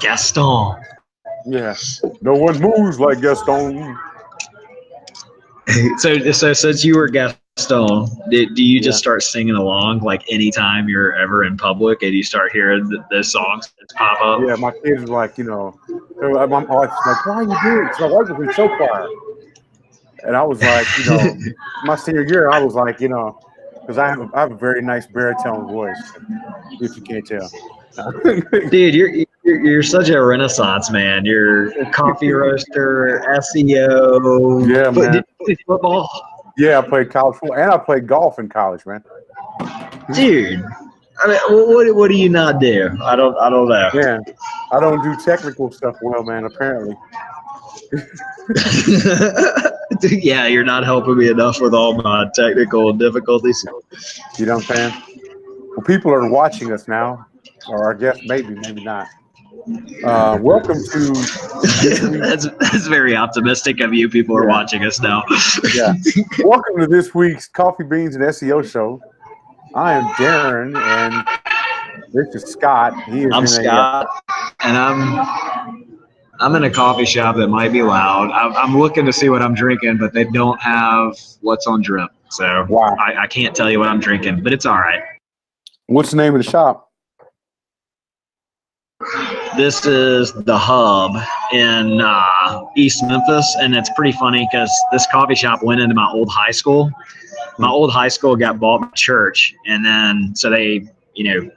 Gaston. Yeah. No one moves like Gaston. So since you were Gaston, do you just Yeah. start singing along like anytime you're ever in public and you start hearing the songs that pop up? Yeah, my kids were like, my wife's like, why are you doing it? 'Cause my wife was in show choir. And I was like, my senior year, I was like, because I have a very nice baritone voice, if you can't tell. Dude, you're such a renaissance man. You're a coffee roaster, SEO. Yeah, But man. did you play football? Yeah, I played college football and I played golf in college, man. Dude, I mean, what do you not do? I don't know. Yeah, I don't do technical stuff well, man. Apparently. Yeah, you're not helping me enough with all my technical difficulties. You know what I'm saying? Well, people are watching us now, or I guess maybe not. Welcome to this week's, that's very optimistic of you. People are watching us now. Yeah. Welcome to this week's Coffee Beans and SEO show. I am Darren, and this is Scott. I'm Scott, and I'm in a coffee shop that might be loud. I'm looking to see what I'm drinking, but they don't have what's on drip, so wow. I can't tell you what I'm drinking, but it's all right. What's the name of the shop? This is the Hub in East Memphis, and it's pretty funny because this coffee shop went into my old high school. My old high school got bought by church, and then so they,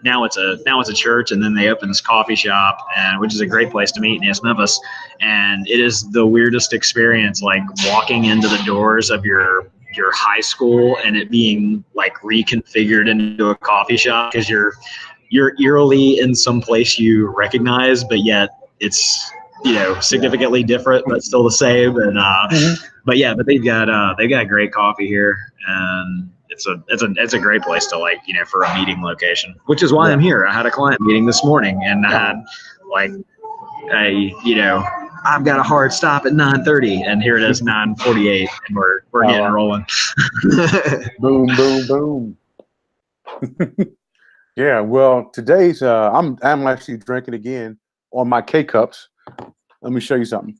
now it's a church, and then they opened this coffee shop, and which is a great place to meet in East Memphis. And it is the weirdest experience, like walking into the doors of your high school and it being like reconfigured into a coffee shop because you're eerily in some place you recognize, but yet it's significantly different, but still the same. And but they've got great coffee here, and it's a great place to for a meeting location, which is why I'm here. I had a client meeting this morning, and I had I've got a hard stop at 9:30, and here it is 9:48, and we're getting rolling. Boom, boom, boom. Yeah, well, today's I'm actually drinking again on my K cups. Let me show you something.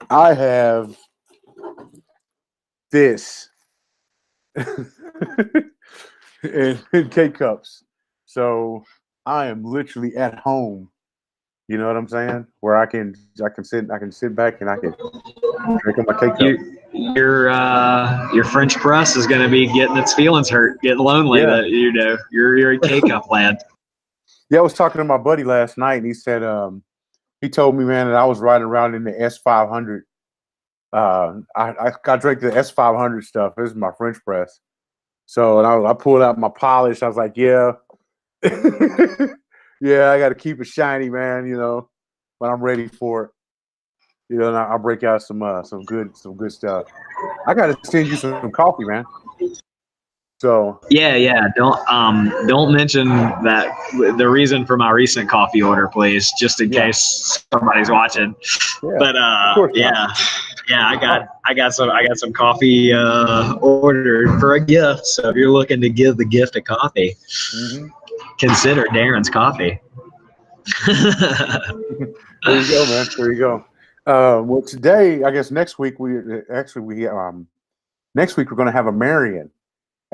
I have this in K cups, so I am literally at home. You know what I'm saying? Where I can sit back and I can drink on my K cup. Your French press is going to be getting its feelings hurt, getting lonely. That you're in K cup land. Yeah, I was talking to my buddy last night, and he said he told me, man, that I was riding around in the S500. I drank the S500 stuff. This is my French press. So, and I pulled out my polish. I was like, yeah, yeah, I got to keep it shiny, man. When I'm ready for it. And I'll break out some good stuff. I got to send you some coffee, man. So yeah, don't mention that the reason for my recent coffee order, please, just in case somebody's watching. Yeah, but I got some coffee ordered for a gift. So if you're looking to give the gift of coffee, consider Darren's Coffee. There you go, man. There you go. Well, today, I guess next week next week we're going to have a Marion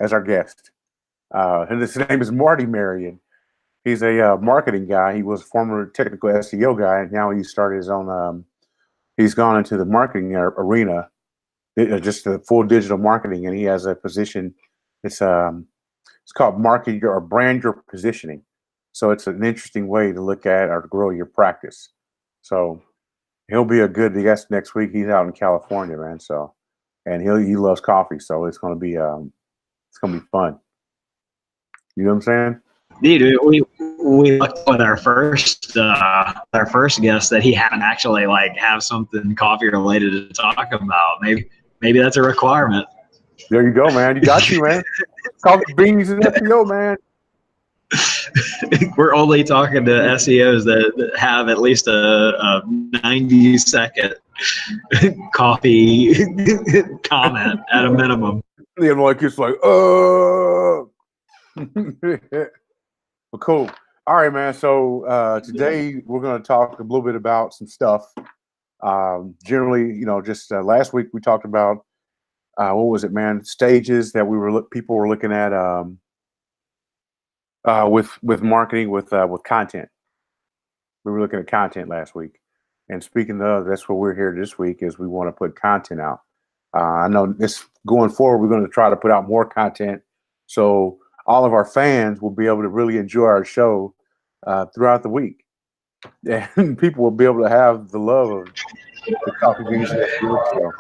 as our guest, and his name is Marty Marion. He's a marketing guy. He was a former technical SEO guy, and now he started his own. He's gone into the marketing arena, just the full digital marketing, and he has a position. It's called market or brand your positioning. So it's an interesting way to look at or to grow your practice. So he'll be a good guest next week. He's out in California, man. So, and he loves coffee, so it's gonna be fun. You know what I'm saying? Dude, we looked with our first guest that he hadn't actually have something coffee related to talk about. Maybe that's a requirement. There you go, man. You got you, man. Coffee beans and SEO, man. We're only talking to SEOs that have at least a 90-second coffee comment at a minimum. Yeah, it's like, Well, cool. All right, man. So today we're going to talk a little bit about some stuff. Generally, just last week we talked about what was it, man? Stages that people were looking at with marketing with content. We were looking at content last week, and speaking of, that's what we're here this week is we want to put content out. I know this going forward, we're going to try to put out more content, so all of our fans will be able to really enjoy our show throughout the week, and people will be able to have the love of the Coffee Beans show.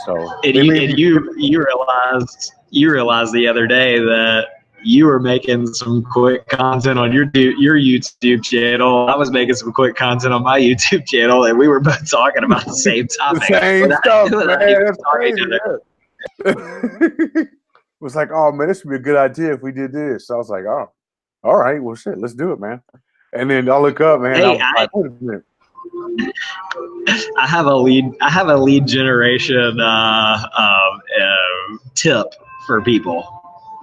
So, you realized the other day that you were making some quick content on your YouTube channel. I was making some quick content on my YouTube channel, and we were both talking about the same topic. The same stuff, man. That's crazy. It was like, oh man, this would be a good idea if we did this. So I was like, oh, all right, well shit, let's do it, man. And then I look up, man. Hey, I was like, wait a minute. I have a lead generation tip for people.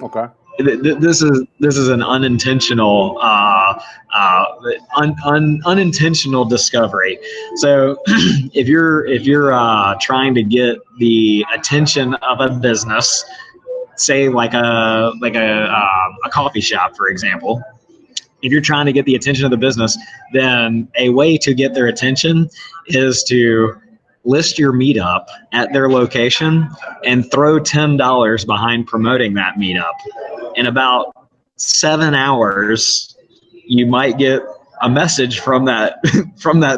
Okay. This is an unintentional unintentional discovery. So if you're trying to get the attention of a business, say like a coffee shop, for example. If you're trying to get the attention of the business, then a way to get their attention is to list your meetup at their location and throw $10 behind promoting that meetup. In about 7 hours, you might get a message from that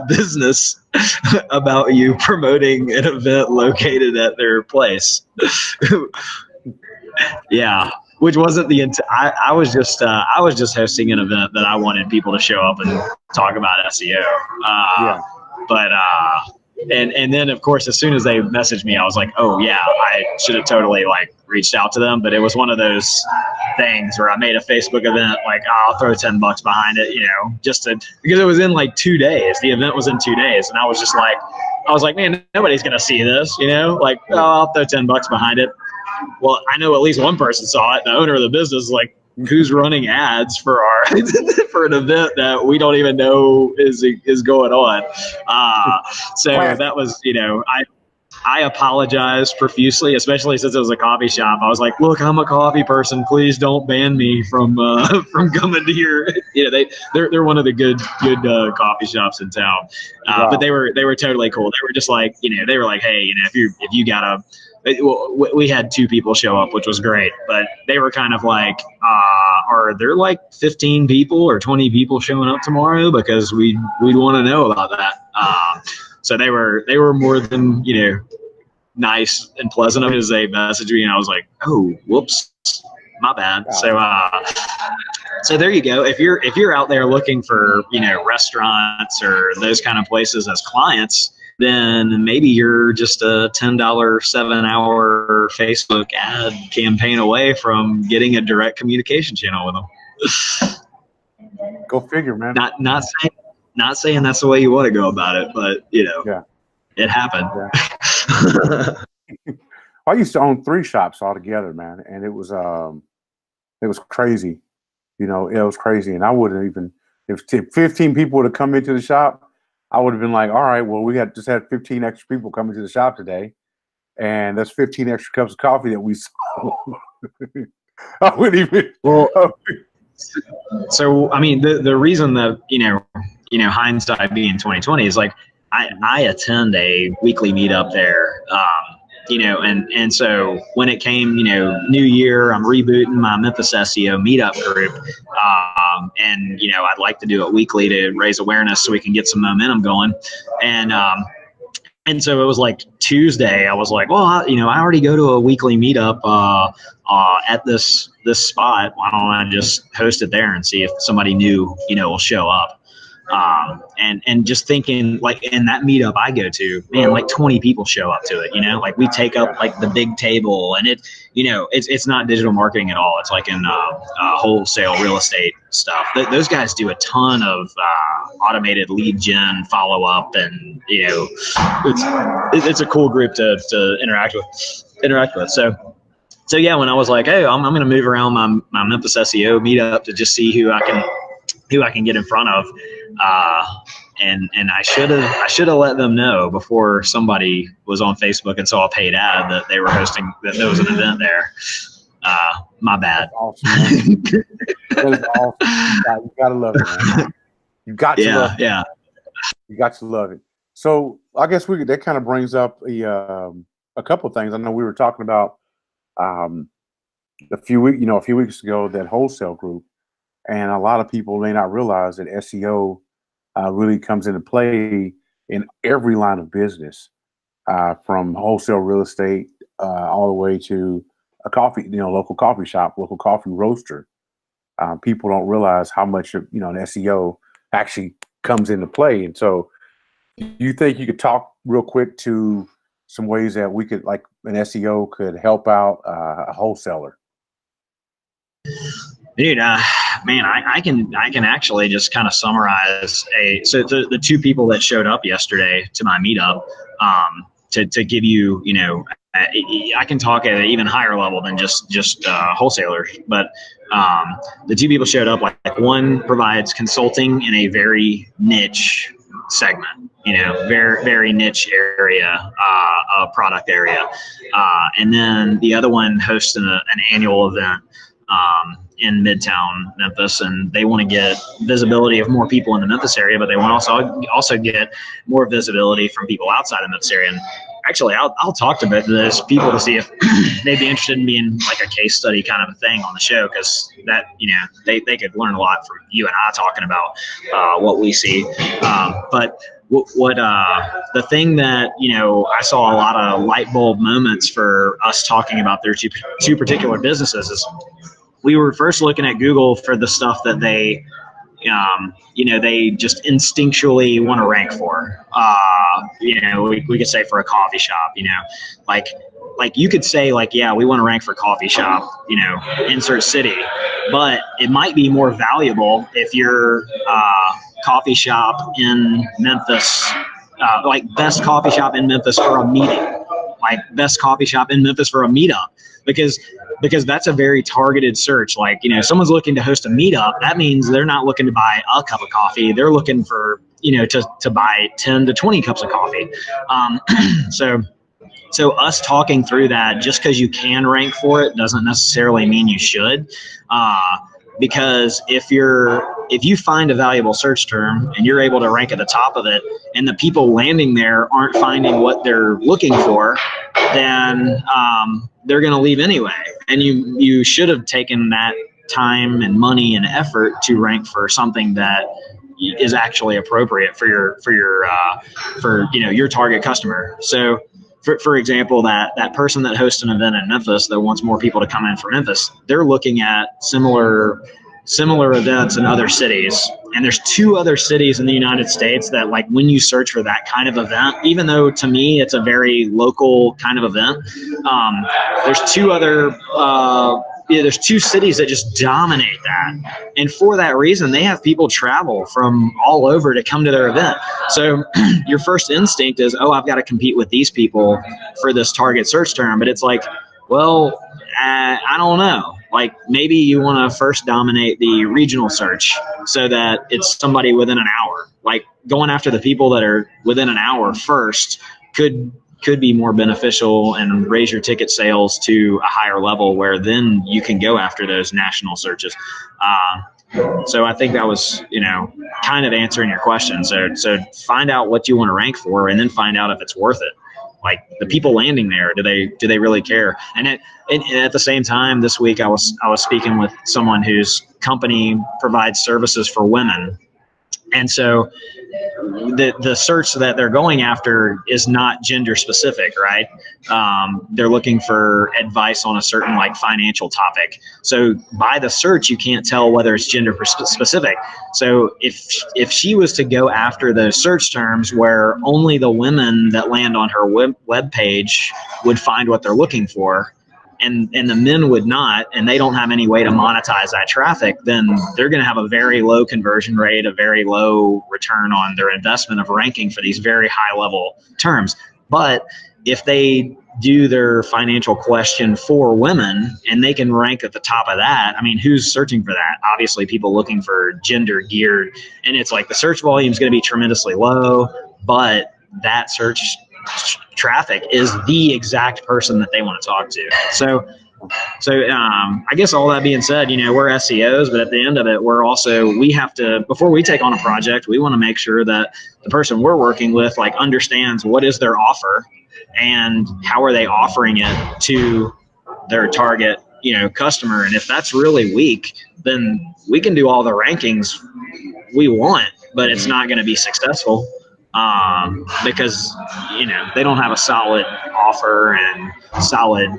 business about you promoting an event located at their place. Yeah. Which wasn't the intent. I was just hosting an event that I wanted people to show up and talk about SEO. Yeah. But and then of course as soon as they messaged me, I was like, oh yeah, I should have totally like reached out to them. But it was one of those things where I made a Facebook event like, oh, I'll throw $10 behind it, just because it was in like 2 days. The event was in 2 days, and I was like, man, nobody's gonna see this, like, oh, I'll throw $10 behind it. Well, I know at least one person saw it. The owner of the business is like, who's running ads for our for an event that we don't even know is going on. So that was, I apologized profusely, especially since it was a coffee shop. I was like, look, I'm a coffee person. Please don't ban me from coming to your, they're one of the good coffee shops in town. Wow. But they were totally cool. They were just like, they were like, hey, if you got a, we had 2 people show up, which was great, but they were kind of like, are there like 15 people or 20 people showing up tomorrow? Because we'd want to know about that. So they were more than, nice and pleasant as they messaged me, and I was like, oh, whoops, my bad. Wow. So there you go. If you're out there looking for, restaurants or those kind of places as clients, then maybe you're just a $10 7-hour Facebook ad campaign away from getting a direct communication channel with them. Go figure, man. Not saying that's the way you want to go about it, but it happened. Yeah. I used to own 3 shops altogether, man, and it was crazy. It was crazy, and I wouldn't even, if 15 people would have come into the shop, I would have been like, all right, well, we just had 15 extra people coming to the shop today, and that's 15 extra cups of coffee that we sold. I wouldn't even. Well, so I mean, the reason that hindsight being 2020 is like I attend a weekly meetup there. And so when it came, New Year, I'm rebooting my Memphis SEO meetup group. And I'd like to do it weekly to raise awareness so we can get some momentum going. And so it was like Tuesday, I was like, well, I already go to a weekly meetup at this spot. Why don't I just host it there and see if somebody new, will show up. And just thinking, like, in that meetup I go to, man, like 20 people show up to it, like we take up like the big table, and it's not digital marketing at all. It's like in wholesale real estate stuff. Those guys do a ton of automated lead gen follow up, and it's a cool group to interact with. So so yeah, when I was like, hey, I'm going to move around my Memphis SEO meetup to just see who I can get in front of. And I should have let them know before somebody was on Facebook and saw a paid ad that they were hosting, that there was an event there. My bad. That's awesome, man. That is awesome. You gotta love it, man. You got to love it. Yeah. You got to love it. So I guess that kind of brings up a couple of things. I know we were talking about a few weeks ago, that wholesale group, and a lot of people may not realize that SEO really comes into play in every line of business, from wholesale real estate all the way to a coffee, local coffee shop, local coffee roaster. People don't realize how much an SEO actually comes into play. And so, do you think you could talk real quick to some ways that we could, like, an SEO could help out a wholesaler? Dude, man, I can actually just kind of summarize so the two people that showed up yesterday to my meetup, to give you, I can talk at an even higher level than just wholesalers, but the two people showed up, like one provides consulting in a very niche segment, very, very niche area, product area. And then the other one hosts an annual event in Midtown Memphis, and they want to get visibility of more people in the Memphis area, but they want to also get more visibility from people outside of Memphis area. And actually, I'll talk to both of those people to see if they'd be interested in being like a case study kind of a thing on the show, because that, they could learn a lot from you and I talking about what we see. But what the thing that, I saw a lot of light bulb moments for us talking about their two particular businesses is, we were first looking at Google for the stuff that they, they just instinctually want to rank for. We could say for a coffee shop, like you could say, like, yeah, we want to rank for coffee shop, insert city, but it might be more valuable if you're coffee shop in Memphis, like best coffee shop in Memphis for a meeting, like best coffee shop in Memphis for a meetup, because that's a very targeted search. Like, someone's looking to host a meetup. That means they're not looking to buy a cup of coffee. They're looking for, to buy 10 to 20 cups of coffee. So us talking through that, just because you can rank for it doesn't necessarily mean you should. Because if you find a valuable search term and you're able to rank at the top of it, and the people landing there aren't finding what they're looking for, then they're going to leave anyway. And you should have taken that time and money and effort to rank for something that is actually appropriate for your target customer. So, for example, that person that hosts an event in Memphis that wants more people to come in from Memphis, they're looking at similar events in other cities. And there's two other cities in the United States that, like, when you search for that kind of event, even though to me it's a very local kind of event, there's two cities that just dominate that. And for that reason, they have people travel from all over to come to their event. So your first instinct is, oh, I've got to compete with these people for this target search term. But it's like, well, I don't know. Like, maybe you want to first dominate the regional search so that it's somebody within an hour. Like, going after the people that are within an hour first could be more beneficial and raise your ticket sales to a higher level, where then you can go after those national searches. So I think that was, kind of answering your question. So find out what you want to rank for, and then find out if it's worth it. Like, the people landing there, do they really care? And at the same time, this week I was speaking with someone whose company provides services for women, and so the search that they're going after is not gender specific, right? They're looking for advice on a certain, like, financial topic. So by the search, you can't tell whether it's gender specific. So if she was to go after those search terms where only the women that land on her web page would find what they're looking for, and the men would not, and they don't have any way to monetize that traffic, then they're going to have a very low conversion rate, a very low return on their investment of ranking for these very high level terms. But if they do their financial question for women and they can rank at the top of that. I mean, who's searching for that? Obviously people looking for gender geared, and it's like the search volume is going to be tremendously low, but that search traffic is the exact person that they want to talk to. So I guess all that being said, we're SEOs, but at the end of it, we have to, before we take on a project, we want to make sure that the person we're working with like understands what is their offer and how are they offering it to their target, customer. And if that's really weak, then we can do all the rankings we want, but it's not going to be successful because, they don't have a solid offer and solid,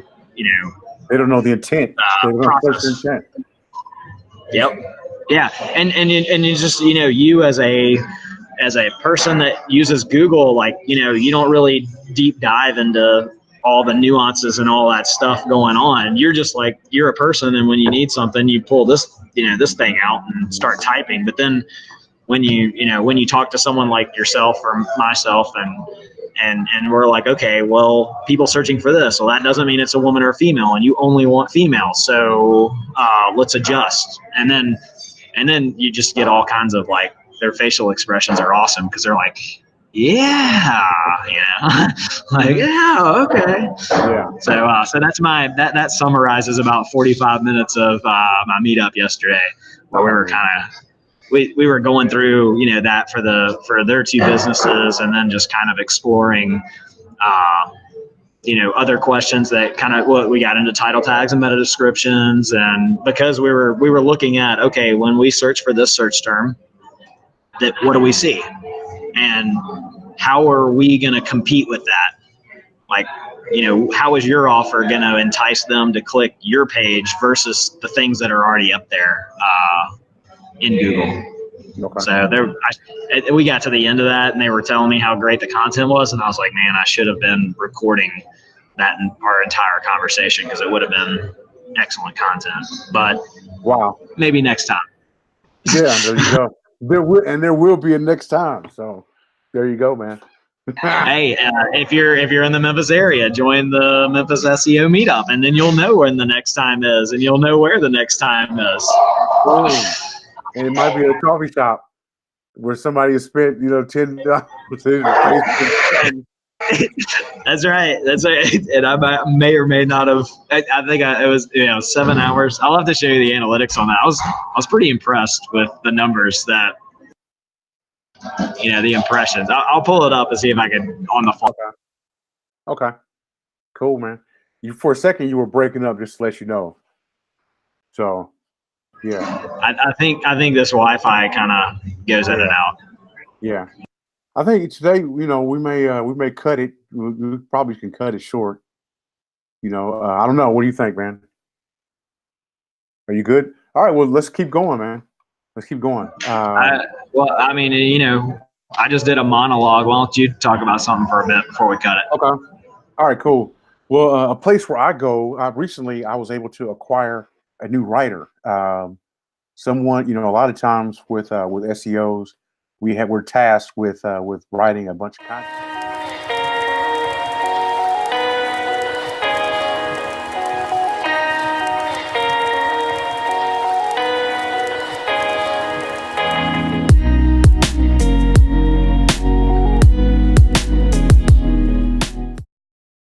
They don't know the intent. They don't know the intent. Yep. Yeah. And you just, you as a person that uses Google, like, you don't really deep dive into all the nuances and all that stuff going on. You're just like, you're a person. And when you need something, you pull this, this thing out and start typing. But then when you talk to someone like yourself or myself and we're like, okay, well, people searching for this. Well, that doesn't mean it's a woman or a female, and you only want females. So let's adjust. And then you just get all kinds of like, their facial expressions are awesome because they're like, yeah, like, yeah, okay. Yeah. So that's that summarizes about 45 minutes of my meetup yesterday, where we were kind of. We were going through, that for their two businesses, and then just kind of exploring, other questions that kind of we got into title tags and meta descriptions. And because we were looking at, okay, when we search for this search term, that what do we see? And how are we going to compete with that? Like, how is your offer going to entice them to click your page versus the things that are already up there in Google? Okay. So we got to the end of that, and they were telling me how great the content was, and I was like, man, I should have been recording that in our entire conversation because it would have been excellent content. But wow, maybe next time. Yeah, there you go. There will be a next time. So there you go, man. Hey, if you're in the Memphis area, join the Memphis SEO meetup, and then you'll know when the next time is, and you'll know where the next time is. And it might be a coffee shop where somebody has spent, $10. That's right. And I may or may not have. I think it was 7 hours. I'll have to show you the analytics on that. I was pretty impressed with the numbers that the impressions. I'll pull it up and see if I can on the phone. Okay. Cool, man. For a second you were breaking up, just to let you know. So. Yeah, I think this Wi-Fi kind of goes in and out. Yeah, I think today, we may cut it. We probably can cut it short. I don't know. What do you think, man? Are you good? All right. Well, let's keep going, man. Let's keep going. Well, I mean, I just did a monologue. Why don't you talk about something for a bit before we cut it? Okay. All right. Cool. Well, a place where I go. Recently, I was able to acquire a new writer. Someone, a lot of times with SEOs, we're tasked with writing a bunch of content.